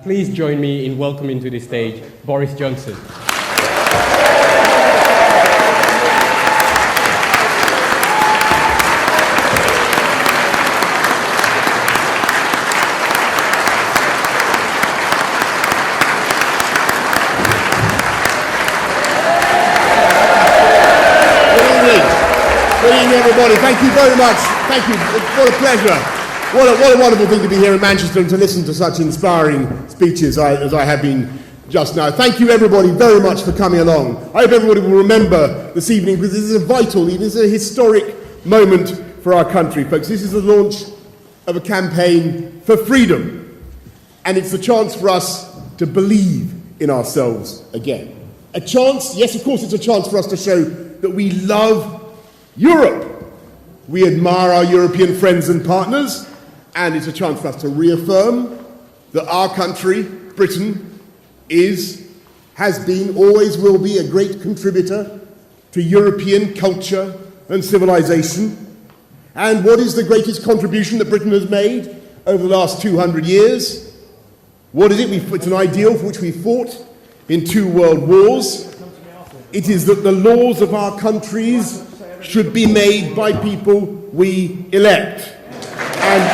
please join me in welcoming to the stage Boris Johnson. Good evening, everybody. Thank you very much. Thank you. What a pleasure. What a wonderful thing to be here in Manchester and to listen to such inspiring speeches as I have been just now. Thank you, everybody, very much for coming along. I hope everybody will remember this evening, because this is a vital, it is a historic moment for our country, folks. This is the launch of a campaign for freedom, and it's a chance for us to believe in ourselves again. A chance, yes, of course, it's a chance for us to show that we love Europe. We admire our European friends and partners, and it's a chance for us to reaffirm that our country, Britain, has been, always will be a great contributor to European culture and civilization. And what is the greatest contribution that Britain has made over the last 200 years? What is it? It's an ideal for which we fought in 2 world wars. It is that the laws of our countries should be made by people we elect. And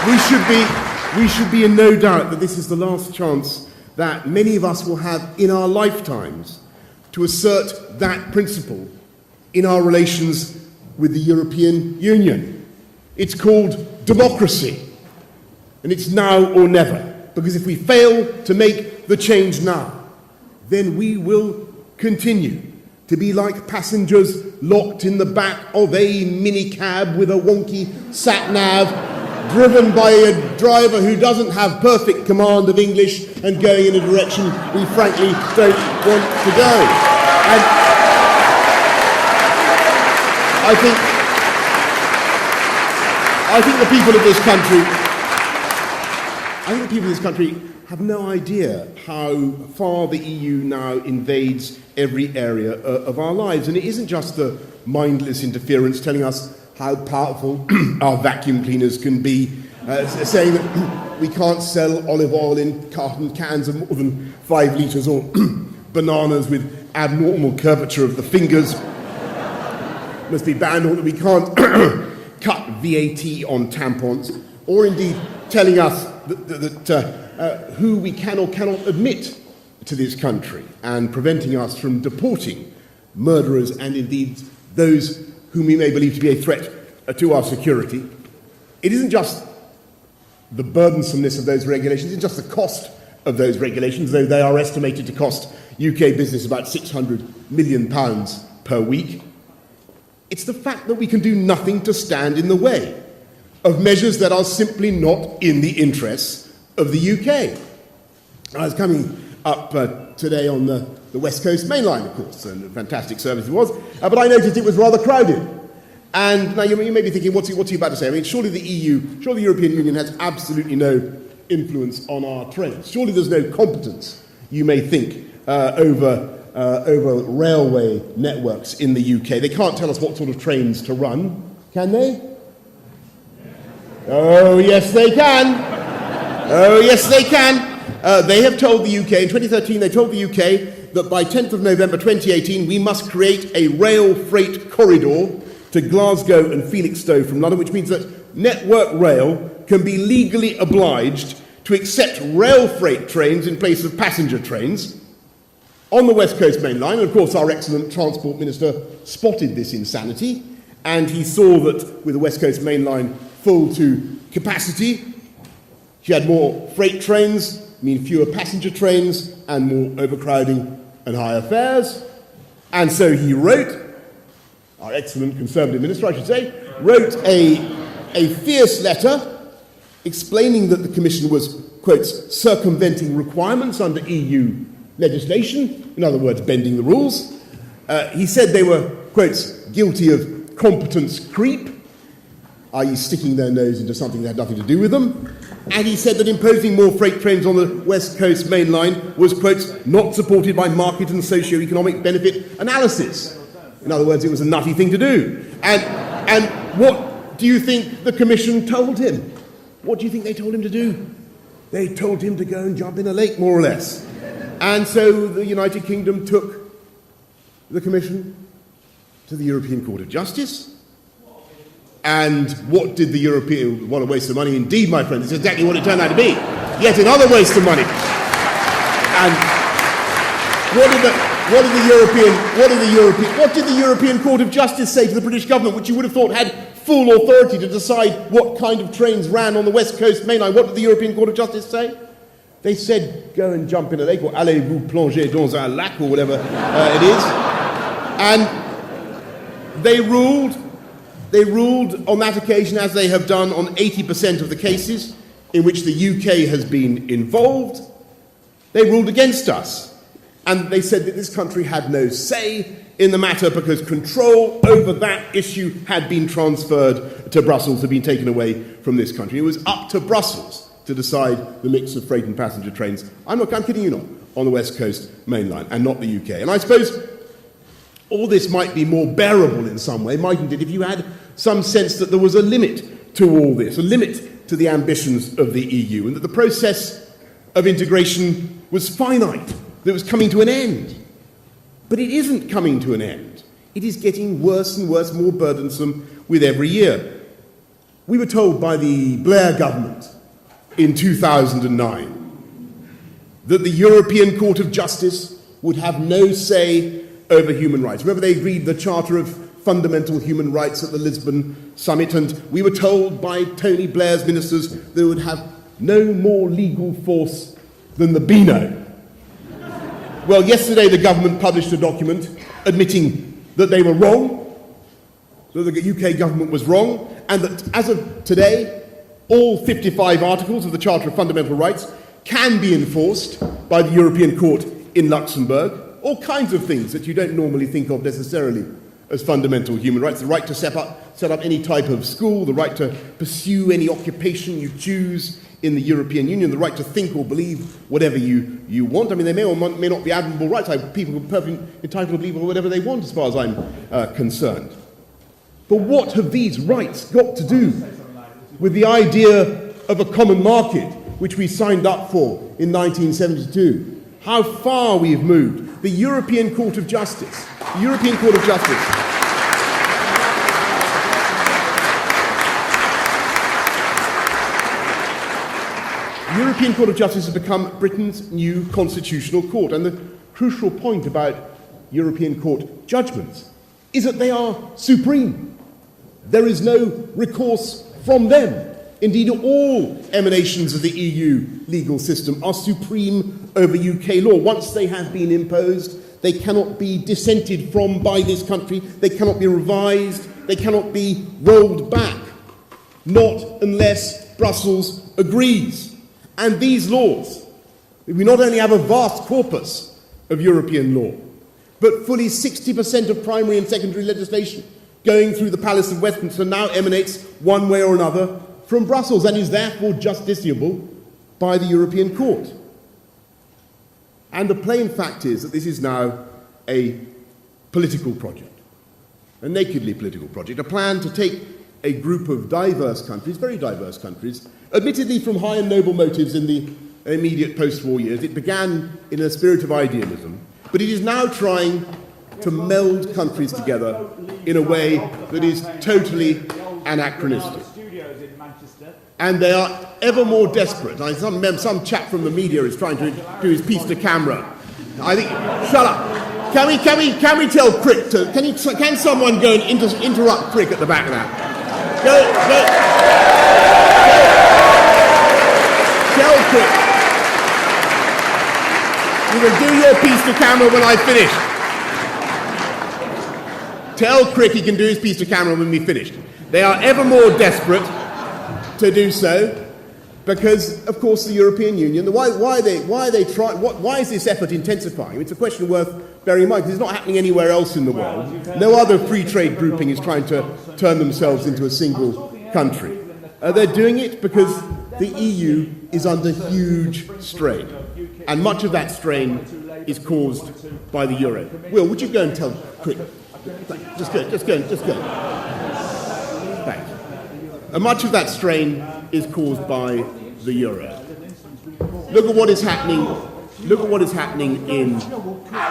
we should be in no doubt that this is the last chance that many of us will have in our lifetimes to assert that principle in our relations with the European Union. It's called democracy. And it's now or never, because if we fail to make the change now, then we will continue to be like passengers locked in the back of a minicab with a wonky sat-nav, driven by a driver who doesn't have perfect command of English and going in a direction we frankly don't want to go. And I think the people of this country have no idea how far the EU now invades every area of our lives. And it isn't just the mindless interference telling us how powerful our vacuum cleaners can be, saying that we can't sell olive oil in carton cans of more than 5 litres, or bananas with abnormal curvature of the fingers must be banned, or that we can't cut VAT on tampons, or indeed telling us that who we can or cannot admit to this country, and preventing us from deporting murderers and indeed those whom we may believe to be a threat to our security. It isn't just the burdensomeness of those regulations, it's just the cost of those regulations, though they are estimated to cost UK business about £600 million per week. It's the fact that we can do nothing to stand in the way of measures that are simply not in the interests of the UK. I was coming up today on the West Coast Main Line, of course, and a fantastic service it was, but I noticed it was rather crowded. And now you may be thinking, what's he about to say? I mean, surely the European Union has absolutely no influence on our trains. Surely there's no competence, you may think, over railway networks in the UK. They can't tell us what sort of trains to run, can they? Oh, yes, they can. Oh, yes, they can. They have told the UK, in 2013, they told the UK that by 10th of November 2018, we must create a rail freight corridor to Glasgow and Felixstowe from London, which means that Network Rail can be legally obliged to accept rail freight trains in place of passenger trains on the West Coast Main Line. And of course, our excellent Transport Minister spotted this insanity, and he saw that with the West Coast Main Line full to capacity, she had more freight trains, mean fewer passenger trains, and more overcrowding and higher fares. And so he wrote, our excellent Conservative Minister, I should say, wrote a fierce letter explaining that the Commission was, quotes, circumventing requirements under EU legislation, in other words, bending the rules. He said they were, quotes, guilty of competence creep, i.e. sticking their nose into something that had nothing to do with them. And he said that imposing more freight trains on the West Coast Main Line was, quotes, not supported by market and socio-economic benefit analysis. In other words, it was a nutty thing to do. And what do you think the Commission told him? What do you think they told him to do? They told him to go and jump in a lake, more or less. And so the United Kingdom took the Commission to the European Court of Justice. And what did the European... What a waste of money indeed, my friends. It's exactly what it turned out to be. Yet another waste of money. And what did the European Court of Justice say to the British government, which you would have thought had full authority to decide what kind of trains ran on the West Coast main line? What did the European Court of Justice say? They said, go and jump in a lake, or allez-vous plonger dans un lac, or whatever it is. And they ruled on that occasion, as they have done on 80% of the cases in which the UK has been involved, they ruled against us. And they said that this country had no say in the matter because control over that issue had been transferred to Brussels, had been taken away from this country. It was up to Brussels to decide the mix of freight and passenger trains. I'm kidding you not, on the West Coast main line, and not the UK. And I suppose all this might be more bearable in some way, mightn't it, if you had some sense that there was a limit to all this, a limit to the ambitions of the EU, and that the process of integration was finite, that it was coming to an end. But it isn't coming to an end. It is getting worse and worse, more burdensome with every year. We were told by the Blair government in 2009 that the European Court of Justice would have no say over human rights. Remember, they agreed the Charter of Fundamental Human Rights at the Lisbon summit, and we were told by Tony Blair's ministers that they would have no more legal force than the Beano. Well, yesterday the government published a document admitting that they were wrong, that the UK government was wrong, and that as of today, all 55 articles of the Charter of Fundamental Rights can be enforced by the European Court in Luxembourg. All kinds of things that you don't normally think of necessarily as fundamental human rights. The right to set up any type of school, the right to pursue any occupation you choose in the European Union, the right to think or believe whatever you want. I mean, they may or may not be admirable rights. People are perfectly entitled to believe whatever they want as far as I'm concerned. But what have these rights got to do with the idea of a common market, which we signed up for in 1972? How far we have moved. The European Court of Justice. The European Court of Justice. The European Court of Justice has become Britain's new constitutional court. And the crucial point about European Court judgments is that they are supreme. There is no recourse from them. Indeed, all emanations of the EU legal system are supreme over UK law. Once they have been imposed, they cannot be dissented from by this country. They cannot be revised. They cannot be rolled back. Not unless Brussels agrees. And these laws, we not only have a vast corpus of European law, but fully 60% of primary and secondary legislation going through the Palace of Westminster now emanates one way or another from Brussels and is therefore justiciable by the European Court. And the plain fact is that this is now a political project, a nakedly political project, a plan to take a group of diverse countries, very diverse countries, admittedly from high and noble motives in the immediate post-war years. It began in a spirit of idealism, but it is now trying to meld countries together in a way that is totally anachronistic. And they are ever more desperate. Some chap from the media is trying to do his piece to camera. I think, shut up. Can we tell Crick to? Can someone go and interrupt Crick at the back of that? Tell Crick. You will do your piece to camera when I finish. Tell Crick he can do his piece to camera when we finished. They are ever more desperate to do so, because, of course, the European Union. Why is this effort intensifying? It's a question worth bearing in mind, because it's not happening anywhere else in the world. No other free trade grouping is trying to turn themselves into a single country. They're doing it because the EU is under huge strain, and much of that strain is caused by the euro. Will, would you go and tell Crick Just go. Thanks. And much of that strain is caused by the euro. Look at what is happening. Look at what is happening in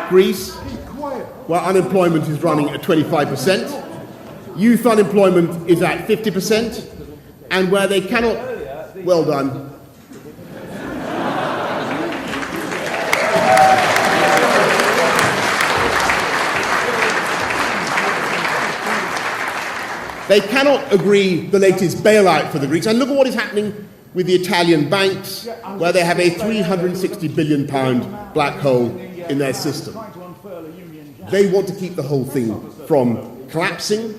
Greece, where unemployment is running at 25%, youth unemployment is at 50%, and where they cannot. Well done. They cannot agree the latest bailout for the Greeks. And look at what is happening with the Italian banks, where they have a £360 billion black hole in their system. They want to keep the whole thing from collapsing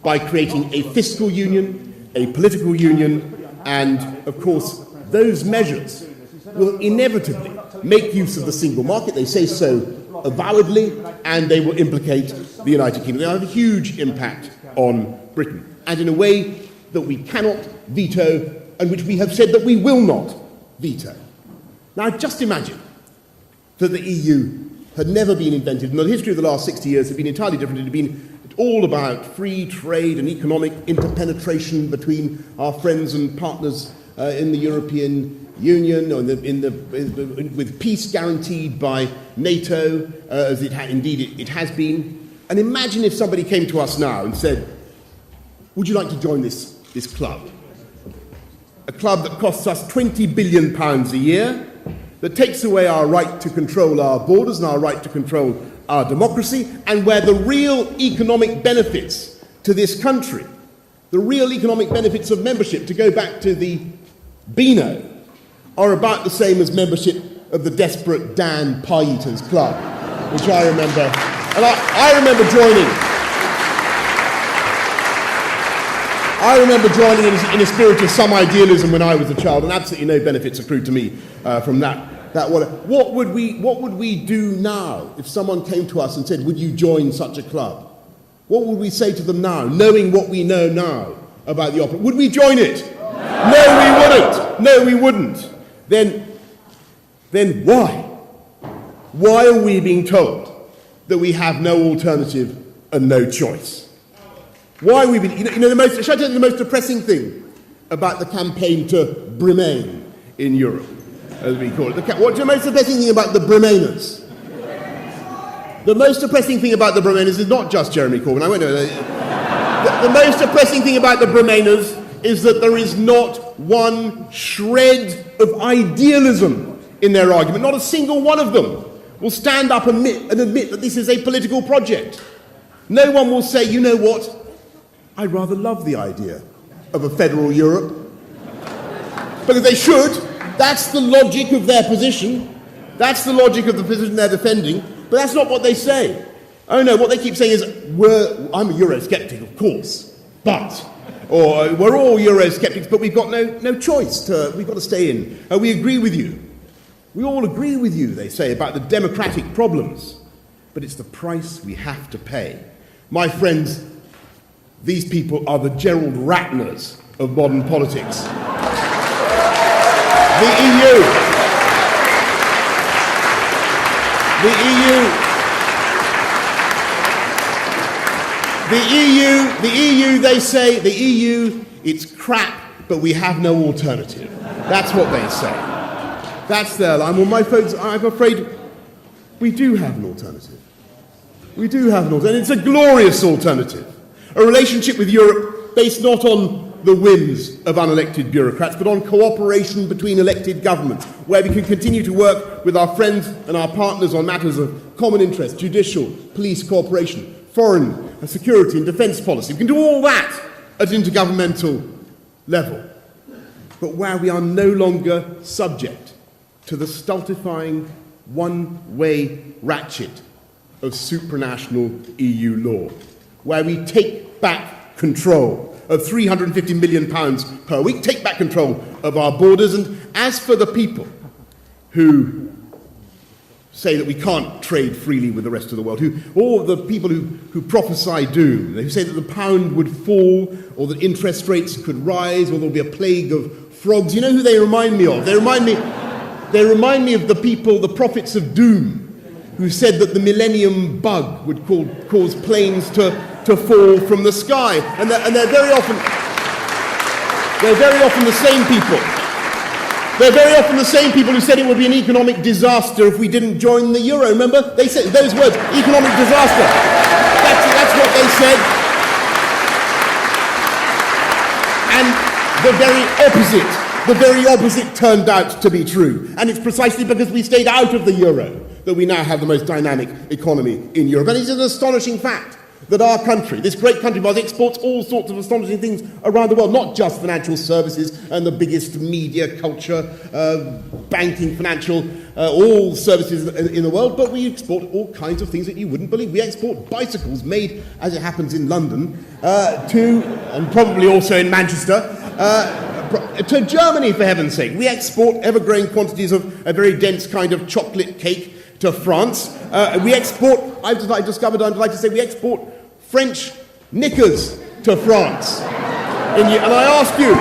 by creating a fiscal union, a political union, and, of course, those measures will inevitably make use of the single market. They say so avowedly, and they will implicate the United Kingdom. They have a huge impact on Britain, and in a way that we cannot veto, and which we have said that we will not veto. Now, just imagine that the EU had never been invented, and the history of the last 60 years had been entirely different. It had been all about free trade and economic interpenetration between our friends and partners in the European Union, or with peace guaranteed by NATO, as it has been. And imagine if somebody came to us now and said, would you like to join this club? A club that costs us £20 billion a year, that takes away our right to control our borders and our right to control our democracy, and where the real economic benefits to this country, the real economic benefits of membership, to go back to the Beano, are about the same as membership of the desperate Dan Pie Eaters Club, which I remember. And I remember joining in a spirit of some idealism when I was a child, and absolutely no benefits accrued to me from that. What would we do now if someone came to us and said, would you join such a club? What would we say to them now, knowing what we know now about the opera? Would we join it? No, we wouldn't. No, we wouldn't. Then why? Why are we being told that we have no alternative and no choice? Why are we being... Shall I tell you the most depressing thing about the campaign to Remain in Europe, as we call it? What's the most depressing thing about the Remainers? The most depressing thing about the Remainers is not just Jeremy Corbyn. I won't know. The most depressing thing about the Remainers is that there is not one shred of idealism in their argument. Not a single one of them will stand up and admit that this is a political project. No one will say, you know what, I rather love the idea of a federal Europe. Because they should. That's the logic of their position. That's the logic of the position they're defending. But that's not what they say. Oh no, what they keep saying is, I'm a Eurosceptic, of course, but... Or we're all Eurosceptics, but we've got no choice. We've got to stay in. We agree with you. We all agree with you, they say, about the democratic problems. But it's the price we have to pay. My friends, these people are the Gerald Ratners of modern politics. The EU, they say, the EU, it's crap, but we have no alternative. That's what they say. That's their line. Well, my folks, I'm afraid we do have an alternative. We do have an alternative. It's a glorious alternative. A relationship with Europe based not on the whims of unelected bureaucrats, but on cooperation between elected governments, where we can continue to work with our friends and our partners on matters of common interest, judicial, police cooperation, foreign and security and defence policy. We can do all that at intergovernmental level, but where we are no longer subject to the stultifying one-way ratchet of supranational EU law, where we take back control of £350 million per week, take back control of our borders. And as for the people who say that we can't trade freely with the rest of the world, or the people who prophesy doom, who say that the pound would fall, or that interest rates could rise, or there'll be a plague of frogs, you know who they remind me of? They remind me of the people, the prophets of doom, who said that the millennium bug would cause planes to fall from the sky. And they're very often the same people. They're very often the same people who said it would be an economic disaster if we didn't join the euro. Remember? They said those words, economic disaster. That's what they said. And the very opposite turned out to be true. And it's precisely because we stayed out of the euro that we now have the most dynamic economy in Europe. And it's an astonishing fact that our country, this great country, exports all sorts of astonishing things around the world, not just financial services and the biggest media, culture, banking, financial, all services in the world, but we export all kinds of things that you wouldn't believe. We export bicycles made, as it happens in London, and probably also in Manchester, to Germany, for heaven's sake. We export ever-growing quantities of a very dense kind of chocolate cake to France. We export, I'd like to say, we export French knickers to France. And I ask you,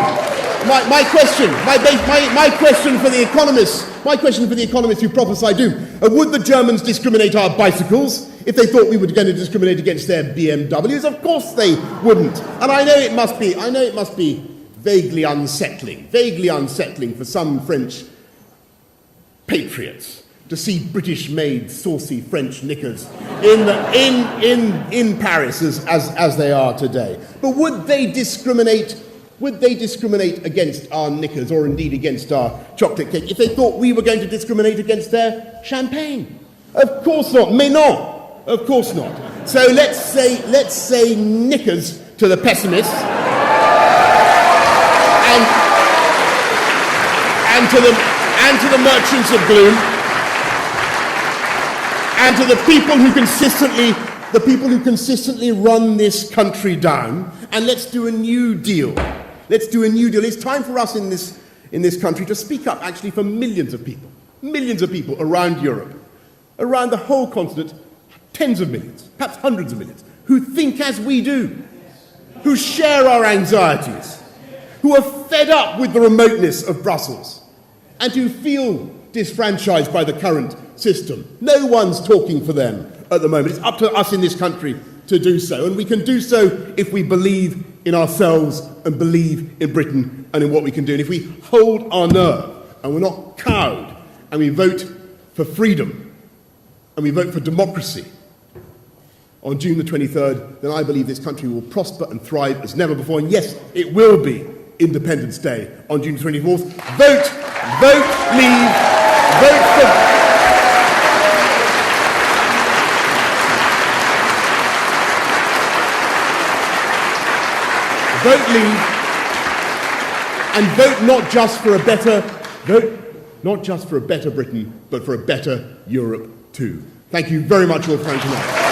my question for the economists who prophesy doom, would the Germans discriminate our bicycles if they thought we were going to discriminate against their BMWs? Of course they wouldn't. And I know it must be vaguely unsettling for some French patriots to see British-made saucy French knickers in Paris as they are today. But would they discriminate against our knickers, or indeed against our chocolate cake, if they thought we were going to discriminate against their champagne? Of course not. Mais non. Of course not. So let's say knickers to the pessimists, and to the merchants of gloom, and to the people who consistently run this country down, and let's do a new deal. It's time for us in this country to speak up, actually, for millions of people around Europe, around the whole continent, tens of millions, perhaps hundreds of millions, who think as we do, who share our anxieties, who are fed up with the remoteness of Brussels, and who feel disfranchised by the current system. No one's talking for them at the moment. It's up to us in this country to do so, and we can do so if we believe in ourselves and believe in Britain and in what we can do. And if we hold our nerve and we're not cowed and we vote for freedom and we vote for democracy on June the 23rd, then I believe this country will prosper and thrive as never before. And yes, it will be Independence Day on June 24th. Vote, leave, vote for... Vote leave, and vote not just for a better Britain, but for a better Europe too. Thank you very much all for coming tonight.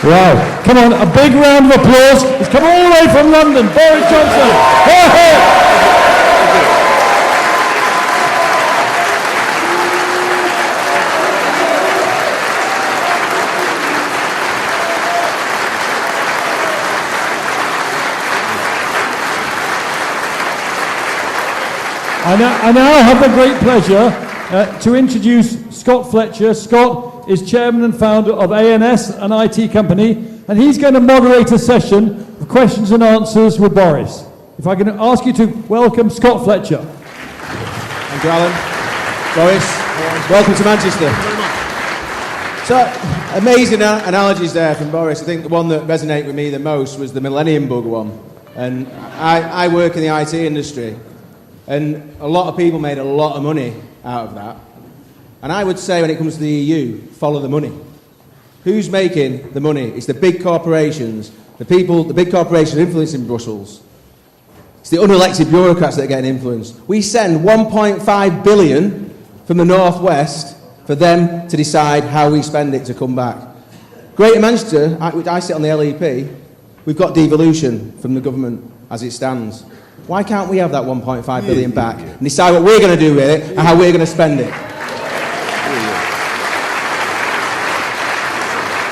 Wow. Come on, a big round of applause. He's come all the way from London, Boris Johnson. I now have the great pleasure to introduce Scott Fletcher. Scott is chairman and founder of ANS, an IT company, and he's going to moderate a session of questions and answers with Boris. If I can ask you to welcome Scott Fletcher. Thank you, Alan. Boris, welcome to Manchester. So, amazing analogies there from Boris. I think the one that resonated with me the most was the millennium bug one. And I work in the IT industry, and a lot of people made a lot of money out of that. And I would say when it comes to the EU, follow the money. Who's making the money? It's the big corporations, the big corporations influencing Brussels. It's the unelected bureaucrats that are getting influenced. We send 1.5 billion from the northwest for them to decide how we spend it to come back. Greater Manchester, I sit on the LEP, we've got devolution from the government as it stands. Why can't we have that 1.5 billion back and decide what we're going to do with it and how we're going to spend it?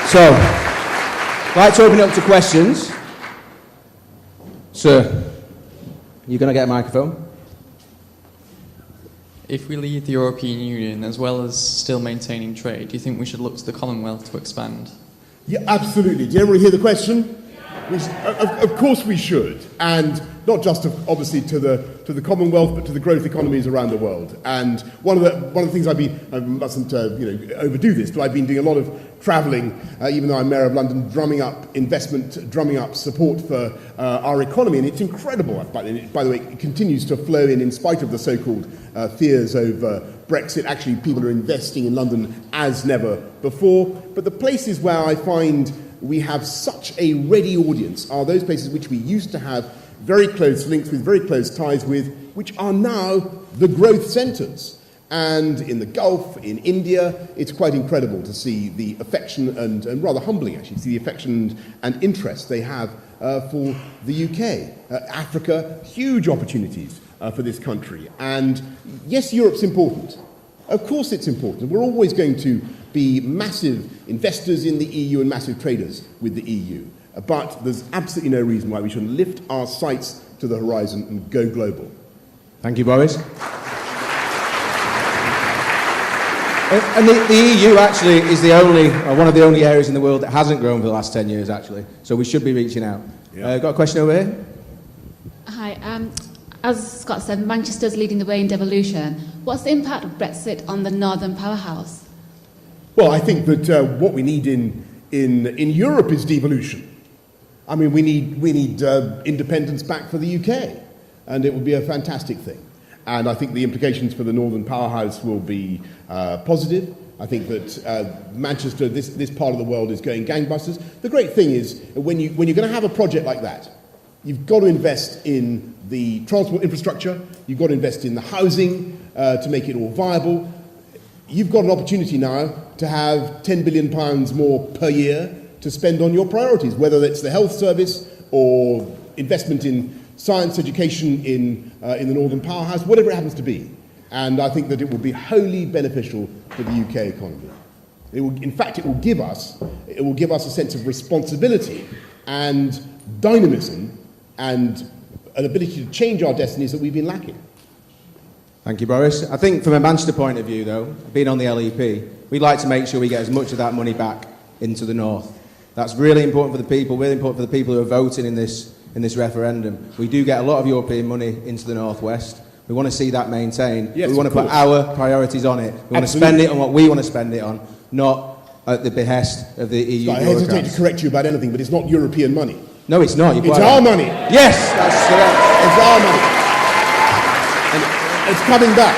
So, I'd like to open it up to questions. Sir, you're going to get a microphone. If we leave the European Union, as well as still maintaining trade, do you think we should look to the Commonwealth to expand? Yeah, absolutely. Did everybody hear the question? Of course we should, and not just obviously to the Commonwealth, but to the growth economies around the world. And one of the things I mustn't overdo this, but I've been doing a lot of travelling, even though I'm Mayor of London, drumming up investment, drumming up support for our economy, and it's incredible. By the way, it continues to flow in spite of the so-called fears over Brexit. Actually, people are investing in London as never before. But the places where I find we have such a ready audience are those places which we used to have very close links with, very close ties with, which are now the growth centres. And in the Gulf, in India, it's quite incredible to see the affection and rather humbling actually, to see the affection and interest they have for the UK. Africa, huge opportunities for this country. And yes, Europe's important. Of course it's important. We're always going to be massive investors in the EU and massive traders with the EU. But there's absolutely no reason why we shouldn't lift our sights to the horizon and go global. Thank you, Boris. And the EU actually is one of the only areas in the world that hasn't grown for the last 10 years, actually. So we should be reaching out. Yeah. Got a question over here? Hi. As Scott said, Manchester's leading the way in devolution. What's the impact of Brexit on the Northern Powerhouse? Well, I think that what we need in Europe is devolution. I mean, we need independence back for the UK, and it would be a fantastic thing. And I think the implications for the Northern Powerhouse will be positive. I think that Manchester, this part of the world, is going gangbusters. The great thing is, when you're going to have a project like that, you've got to invest in the transport infrastructure, you've got to invest in the housing to make it all viable. You've got an opportunity now to have £10 billion more per year to spend on your priorities, whether it's the health service or investment in science education in the Northern Powerhouse, whatever it happens to be. And I think that it will be wholly beneficial for the UK economy. It will give us a sense of responsibility and dynamism and an ability to change our destinies that we've been lacking. Thank you, Boris. I think from a Manchester point of view, though, being on the LEP, we'd like to make sure we get as much of that money back into the north. That's really important for the people, really important for the people who are voting in this referendum. We do get a lot of European money into the northwest. We want to see that maintained. Yes, we want to put our priorities on it. We want to spend it on what we want to spend it on, not at the behest of the EU I hesitate to correct you about anything, but it's not European money. No, it's not. It's our money. Yes, that's correct. It's our money. And it's coming back.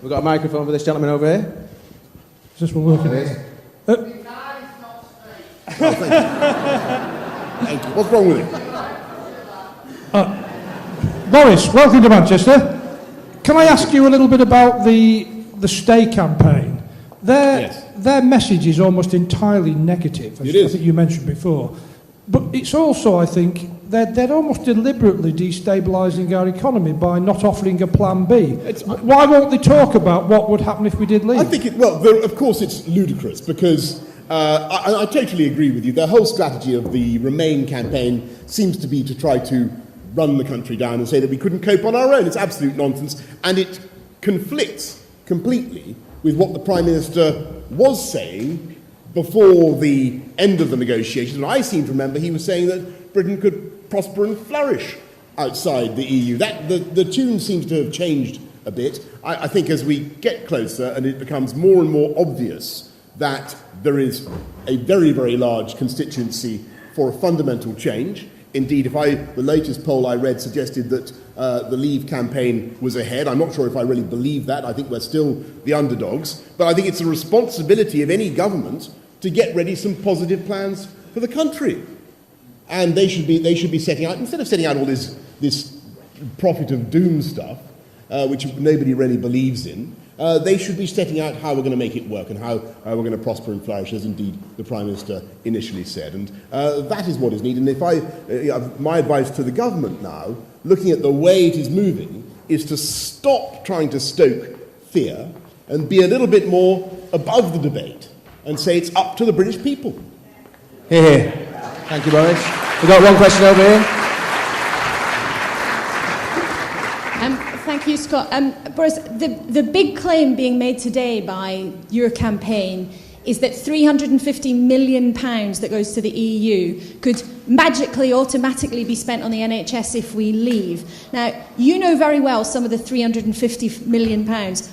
We've got a microphone for this gentleman over here. Is this one working? Thank you. What's wrong with it? Boris, welcome to Manchester. Can I ask you a little bit about the Stay campaign? Their message is almost entirely negative, as I think you mentioned before. But it's also, I think, they're almost deliberately destabilising our economy by not offering a plan B. Why won't they talk about what would happen if we did leave? I think of course it's ludicrous because I totally agree with you. The whole strategy of the Remain campaign seems to be to try to run the country down and say that we couldn't cope on our own. It's absolute nonsense, and it conflicts completely with what the Prime Minister was saying before the end of the negotiations. And I seem to remember he was saying that Britain could prosper and flourish outside the EU. The tune seems to have changed a bit. I think as we get closer and it becomes more and more obvious that there is a very, very large constituency for a fundamental change. Indeed, the latest poll I read suggested that the Leave campaign was ahead. I'm not sure if I really believe that. I think we're still the underdogs. But I think it's a responsibility of any government to get ready some positive plans for the country. And they should be setting out, instead of setting out all this prophet of doom stuff, which nobody really believes in, they should be setting out how we're going to make it work and how we're going to prosper and flourish, as indeed the Prime Minister initially said. And that is what is needed. And my advice to the government now, looking at the way it is moving, is to stop trying to stoke fear and be a little bit more above the debate and say it's up to the British people. Here. Thank you, Boris. We've got one question over here. Thank you, Scott. Boris, the big claim being made today by your campaign is that £350 million that goes to the EU could magically, automatically be spent on the NHS if we leave. Now, you know very well some of the £350 million,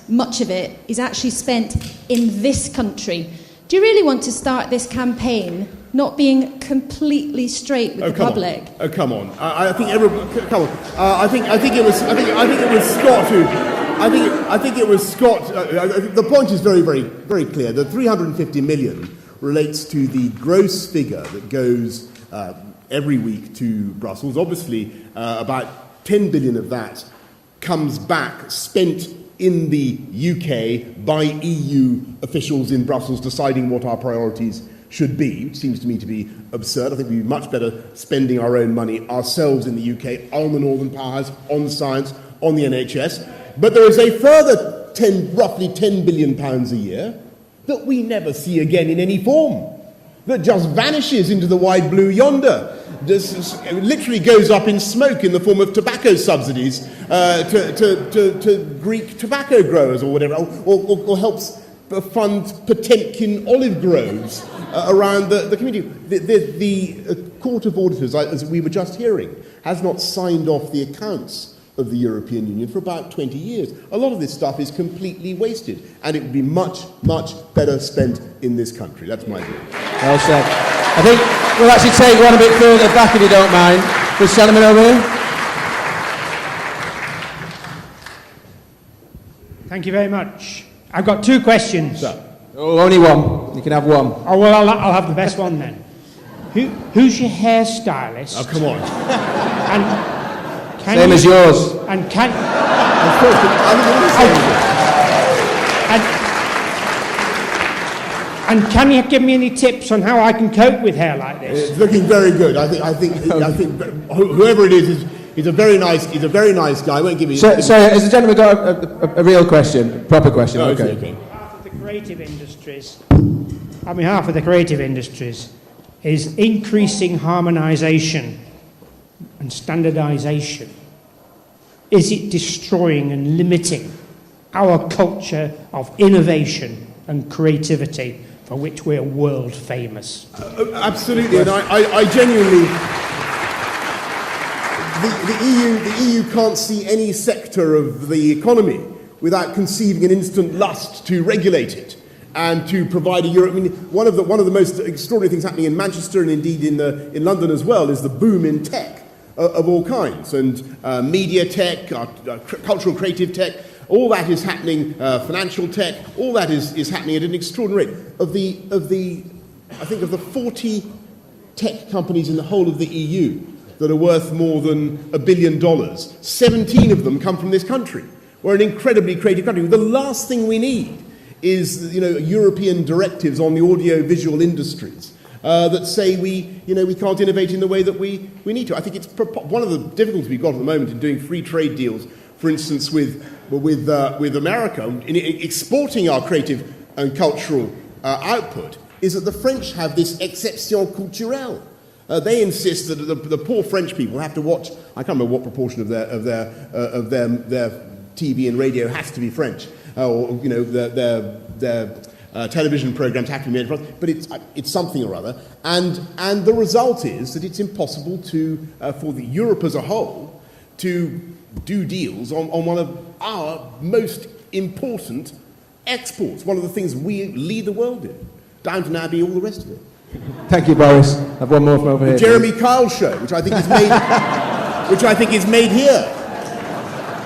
much of it is actually spent in this country. Do you really want to start this campaign not being completely straight with the public? Oh, come on! I think everybody. Come on! I think it was Scott who. I think it was Scott. The point is very, very, very clear. The 350 million relates to the gross figure that goes every week to Brussels. Obviously, about 10 billion of that comes back spent in the UK by EU officials in Brussels deciding what our priorities should be, which seems to me to be absurd. I think we'd be much better spending our own money ourselves in the UK on the Northern Powers, on science, on the NHS. But there is a further roughly £10 billion a year that we never see again in any form, that just vanishes into the wide blue yonder. It literally goes up in smoke in the form of tobacco subsidies to Greek tobacco growers or whatever, or helps fund Potemkin olive groves around the community. The Court of Auditors, as we were just hearing, has not signed off the accounts of the European Union for about 20 years. A lot of this stuff is completely wasted, and it would be much, much better spent in this country. That's my view. Well said. I think we'll actually take one a bit further back, if you don't mind. This gentleman over here. Thank you very much. I've got two questions. Oh, only one. You can have one. Oh, well, I'll have the best one then. Who's your hairstylist? Oh, come on. Same as yours. And can... And can you give me any tips on how I can cope with hair like this? It's looking very good. I think whoever it is a very nice guy. I won't give you. So, has the gentleman got a real question, a proper question? No, okay. Okay. On behalf of the creative industries, is increasing harmonisation and standardisation, is it destroying and limiting our culture of innovation and creativity, for which we're world famous? Absolutely, and I genuinely... The EU can't see any sector of the economy without conceiving an instant lust to regulate it and to provide a Europe. I mean, one of the most extraordinary things happening in Manchester and indeed in London as well is the boom in tech of all kinds, and media tech, cultural creative tech. All that is happening, financial tech, all that is happening at an extraordinary rate. Of the 40 tech companies in the whole of the EU that are worth more than $1 billion, 17 of them come from this country. We're an incredibly creative country. The last thing we need is, European directives on the audio-visual industries that say we can't innovate in the way that we need to. I think it's one of the difficulties we've got at the moment in doing free trade deals, for instance, with America, in exporting our creative and cultural output, is that the French have this exception culturelle. They insist that the poor French people have to watch. I can't remember what proportion of their TV and radio has to be French, or their television programs have to be made in France. But it's something or other, and the result is that it's impossible for the Europe as a whole to do deals on one of our most important exports, one of the things we lead the world in, Downton Abbey, all the rest of it. Thank you, Boris. I have one more from over here. The Jeremy Kyle show, which I think is made here.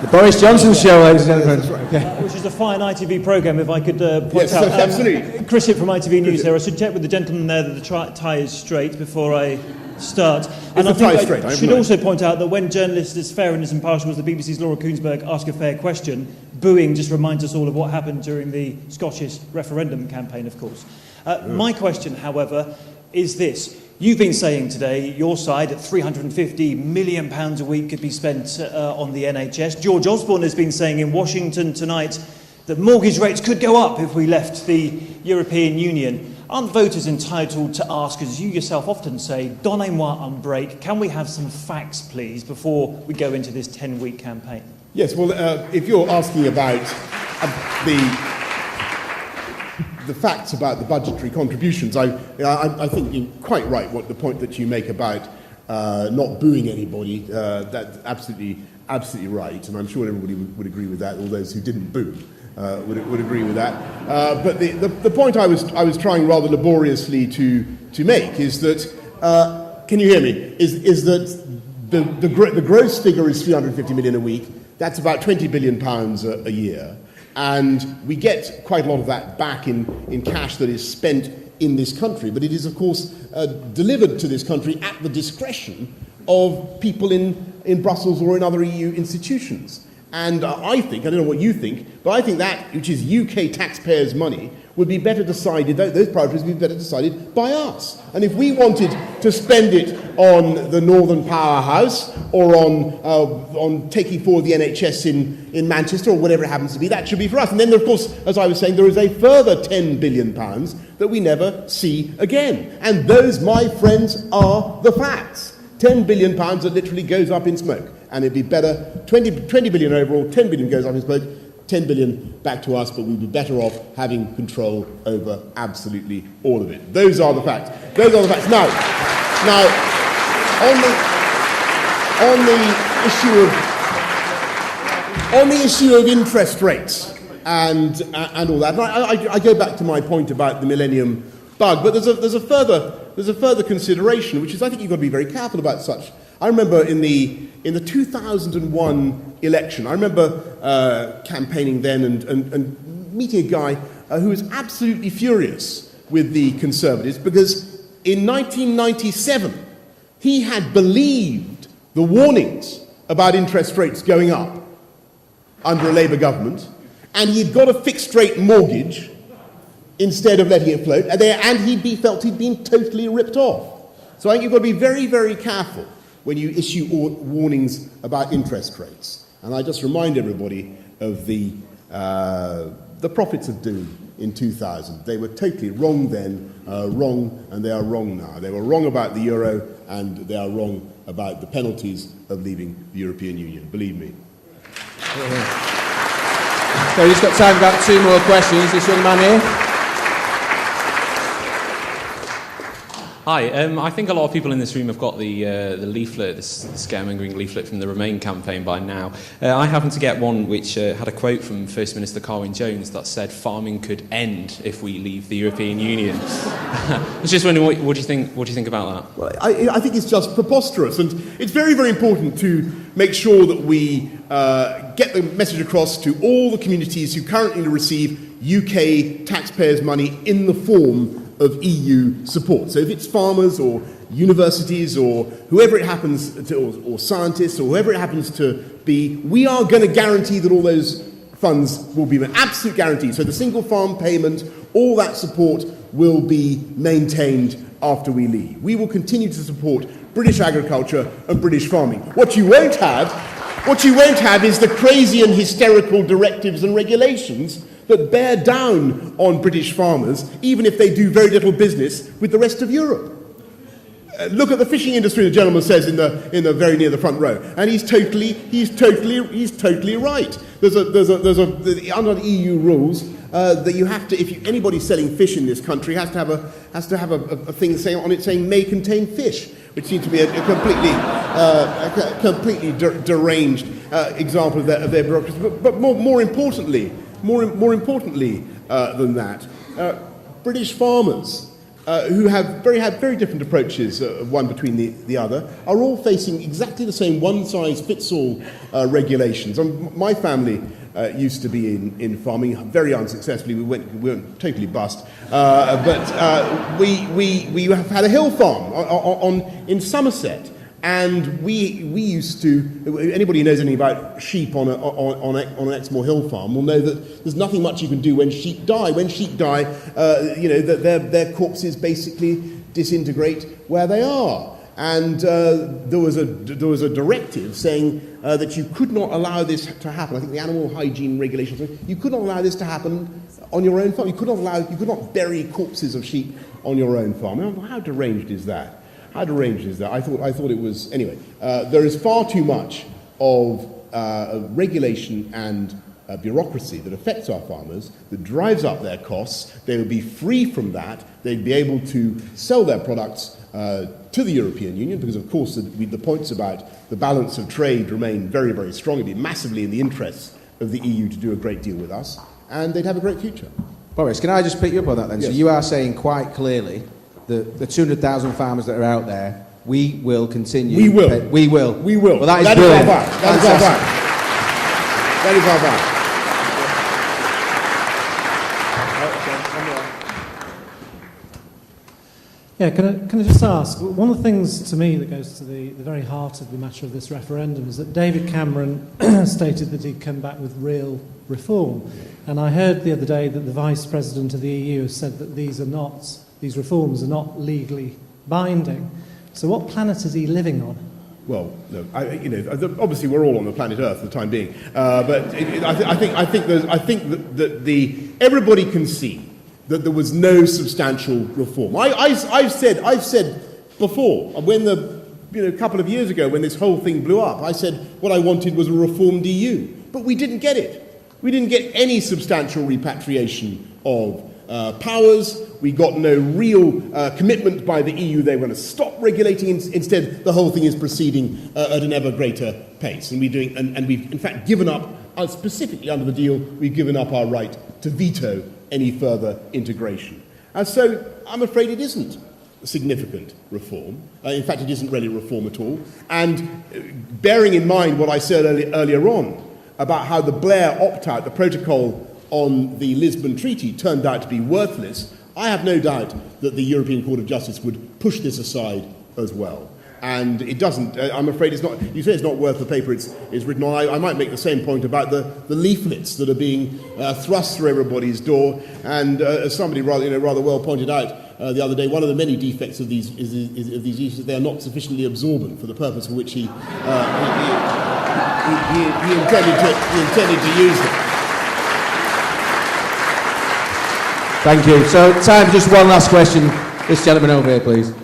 The Boris Johnson show, ladies and gentlemen. Okay. Which is a fine ITV programme, if I could point yes, out. Absolutely. Chris Hipp from ITV News there. I should check with the gentleman there that the tie is straight before I start. And I think I should also point out that when journalists as fair and as impartial as the BBC's Laura Koonsberg ask a fair question, booing just reminds us all of what happened during the Scottish referendum campaign, of course. My question, however, is this. You've been saying today, your side, that £350 million a week could be spent on the NHS. George Osborne has been saying in Washington tonight that mortgage rates could go up if we left the European Union. Aren't voters entitled to ask, as you yourself often say, donnez-moi un break, can we have some facts, please, before we go into this 10-week campaign? Yes, well, if you're asking about the facts about the budgetary contributions, I think you're quite right. What the point that you make about not booing anybody, that's absolutely right, and I'm sure everybody would agree with that. All those who didn't boo would agree with that. But the point I was trying rather laboriously to make is that can you hear me? Is that the gross figure is 350 million a week. That's about £20 billion a year. And we get quite a lot of that back in cash that is spent in this country. But it is, of course, delivered to this country at the discretion of people in Brussels or in other EU institutions. And I think, I don't know what you think, but I think that, which is UK taxpayers' money, would be better decided, those priorities would be better decided by us. And if we wanted to spend it on the Northern Powerhouse or on taking forward the NHS in Manchester or whatever it happens to be, that should be for us. And then, of course, as I was saying, there is a further £10 billion that we never see again. And those, my friends, are the facts. £10 billion that literally goes up in smoke. And it'd be better, 20 billion overall, 10 billion goes up in smoke, 10 billion back to us, but we'd be better off having control over absolutely all of it. Those are the facts. Those are the facts. Now on the issue of interest rates and all that, I go back to my point about the millennium bug, but there's a further consideration, which is I think you've got to be very careful about such. I remember in the 2001 election, I remember campaigning then and meeting a guy who was absolutely furious with the Conservatives because in 1997 he had believed the warnings about interest rates going up under a Labour government, and he had got a fixed-rate mortgage instead of letting it float, and he felt he'd been totally ripped off. So I think you've got to be very, very careful when you issue warnings about interest rates. And I just remind everybody of the prophets of doom in 2000. They were totally wrong then, wrong, and they are wrong now. They were wrong about the euro, and they are wrong about the penalties of leaving the European Union. Believe me. So we've just got time for about two more questions. This young man here. Hi, I think a lot of people in this room have got the leaflet, this scaremongering leaflet from the Remain campaign by now. I happened to get one which had a quote from First Minister Carwyn Jones that said farming could end if we leave the European Union. I was just wondering, what do you think about that? Well, I think it's just preposterous, and it's very, very important to make sure that we get the message across to all the communities who currently receive UK taxpayers' money in the form of EU support. So if it's farmers or universities or whoever it happens to, or scientists or whoever it happens to be, we are going to guarantee that all those funds will be an absolute guarantee. So the single farm payment, all that support will be maintained after we leave. We will continue to support British agriculture and British farming. What you won't have is the crazy and hysterical directives and regulations that bear down on British farmers, even if they do very little business with the rest of Europe. Look at the fishing industry, the gentleman says in the very near the front row, and he's totally right. Under the EU rules that you have to, anybody selling fish in this country has to have a thing saying on it saying may contain fish, which seems to be a completely deranged example of their bureaucracy. But more importantly than that, British farmers who have very different approaches, one between the other, are all facing exactly the same one-size-fits-all regulations. My family used to be in farming, very unsuccessfully. We went totally bust. But we have had a hill farm in Somerset, And we used to, anybody who knows anything about sheep on an Exmoor Hill farm will know that there's nothing much you can do when sheep die. When sheep die, their corpses basically disintegrate where they are. And there was a directive saying that you could not allow this to happen. I think the animal hygiene regulations, you could not allow this to happen on your own farm. You could not bury corpses of sheep on your own farm. How deranged is that? How deranged is that? I thought it was... Anyway, there is far too much of regulation and bureaucracy that affects our farmers, that drives up their costs. They would be free from that. They'd be able to sell their products to the European Union, because, of course, the points about the balance of trade remain very, very strong. It'd be massively in the interests of the EU to do a great deal with us, and they'd have a great future. Boris, can I just pick you up on that then? Yes. So you are saying quite clearly that the 200,000 farmers that are out there, we will continue. We will. We will. We will. Well, that is That brilliant. is our vow. That is our vow. That is our vow. Yeah, can I just ask, one of the things to me that goes to the very heart of the matter of this referendum is that David Cameron stated that he'd come back with real reform. And I heard the other day that the Vice President of the EU has said that these reforms are not legally binding. So what planet is he living on? Well, no, obviously we're all on the planet Earth for the time being, but I think that everybody can see that there was no substantial reform. I've said before, when a couple of years ago when this whole thing blew up, I said what I wanted was a reformed EU, but we didn't get it. We didn't get any substantial repatriation of powers. We got no real commitment by the EU they were going to stop regulating. Instead, the whole thing is proceeding at an ever greater pace, and we've in fact given up, specifically under the deal, we've given up our right to veto any further integration. And so I'm afraid it isn't a significant reform. In fact, it isn't really reform at all. And bearing in mind what I said earlier on about how the Blair opt-out, the protocol on the Lisbon Treaty, turned out to be worthless, I have no doubt that the European Court of Justice would push this aside as well. And it doesn't, I'm afraid it's not, you say it's not worth the paper it's written on. I might make the same point about the leaflets that are being thrust through everybody's door. And as somebody rather well pointed out the other day, one of the many defects of these leaflets, they are not sufficiently absorbent for the purpose for which he intended to use them. Thank you. So time for just one last question. This gentleman over here, please.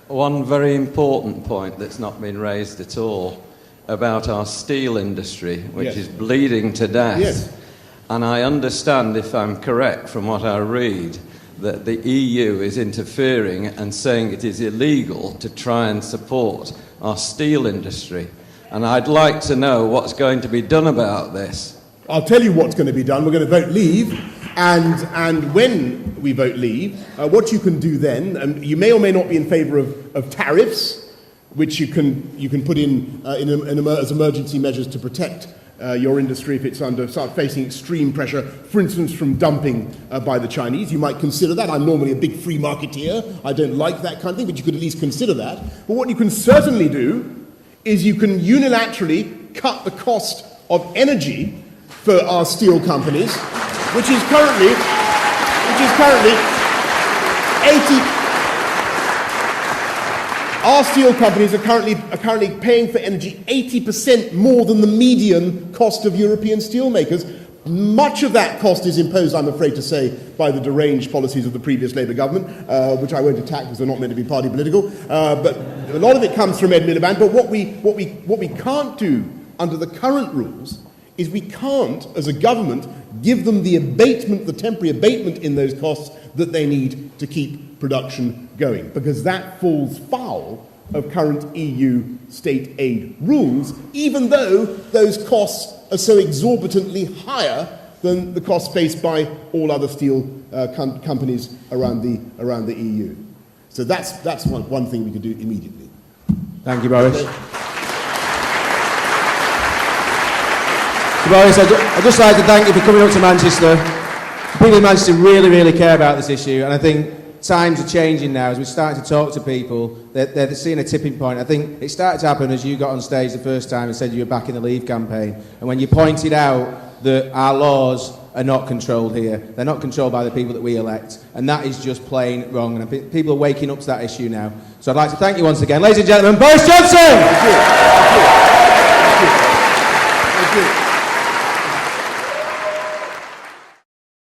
One very important point that's not been raised at all about our steel industry, which Yes. is bleeding to death. Yes. And I understand, if I'm correct from what I read, that the EU is interfering and saying it is illegal to try and support our steel industry. And I'd like to know what's going to be done about this. I'll tell you what's going to be done. We're going to vote leave, and when we vote leave, what you can do then, you may or may not be in favour of tariffs, which you can put in as emergency measures to protect your industry if it's start facing extreme pressure, for instance, from dumping by the Chinese. You might consider that. I'm normally a big free marketeer. I don't like that kind of thing, but you could at least consider that. But what you can certainly do is you can unilaterally cut the cost of energy for our steel companies, which is currently 80. Our steel companies are currently paying for energy 80% more than the median cost of European steel makers. Much of that cost is imposed, I'm afraid to say, by the deranged policies of the previous Labour government, which I won't attack because they're not meant to be party political. But a lot of it comes from Ed Miliband. But what we can't do under the current rules is we can't, as a government, give them the abatement, the temporary abatement in those costs that they need to keep production going, because that falls foul of current EU state aid rules, even though those costs are so exorbitantly higher than the costs faced by all other steel companies around the EU. So that's one thing we could do immediately. Thank you, Boris. So Boris, I'd just like to thank you for coming up to Manchester. People in Manchester really, really care about this issue, and I think times are changing now. As we're starting to talk to people, they're seeing a tipping point. I think it started to happen as you got on stage the first time and said you were back in the Leave campaign. And when you pointed out that our laws are not controlled here, they're not controlled by the people that we elect, and that is just plain wrong. And I think people are waking up to that issue now. So I'd like to thank you once again. Ladies and gentlemen, Boris Johnson! Thank you. Thank you. Thank you.